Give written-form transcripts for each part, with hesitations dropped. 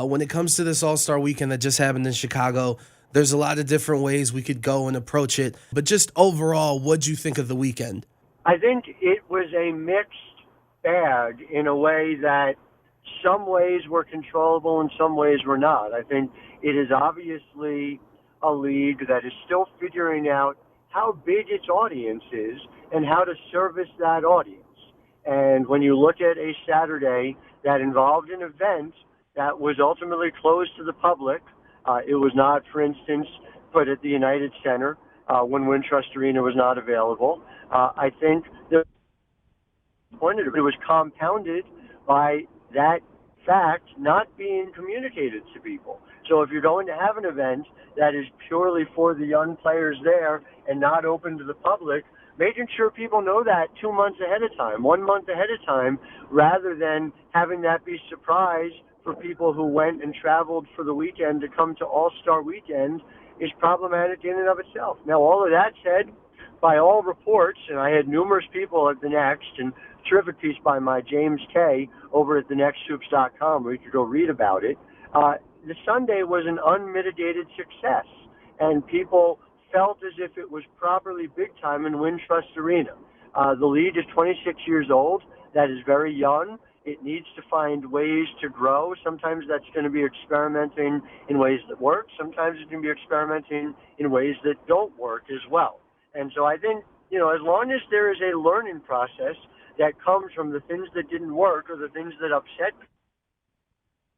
When it comes to this All-Star weekend that just happened in Chicago, there's a lot of different ways we could go and approach it. But just overall, what'd you think of the weekend? I think it was a mixed bag in a way that some ways were controllable and some ways were not. I think it is obviously a league that is still figuring out how big its audience is and how to service that audience. And when you look at a Saturday that involved an event that was ultimately closed to the public, it was not, for instance, put at the United Center when Wintrust Arena was not available. I think the point of it was compounded by that fact not being communicated to people. So if you're going to have an event that is purely for the young players there and not open to the public, making sure people know that 2 months ahead of time, 1 month ahead of time, rather than having that be surprise for people who went and traveled for the weekend to come to All-Star Weekend is problematic in and of itself. Now, all of that said, by all reports, and I had numerous people at the Next, and terrific piece by my James Kay over at thenexthoops.com where you could go read about it, the Sunday was an unmitigated success, and people felt as if it was properly big time in Wintrust Arena. The league is 26 years old. That is very young. It needs to find ways to grow. Sometimes that's going to be experimenting in ways that work. Sometimes it's going to be experimenting in ways that don't work as well. And so I think, as long as there is a learning process that comes from the things that didn't work or the things that upset,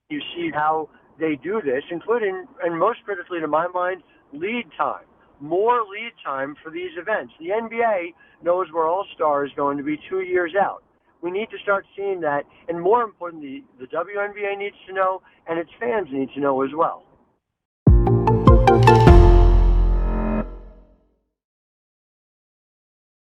you see how they do this, including, and most critically to my mind, lead time. More lead time for these events. The NBA knows where All-Star is going to be 2 years out. We need to start seeing that, and more importantly, the WNBA needs to know, and its fans need to know as well.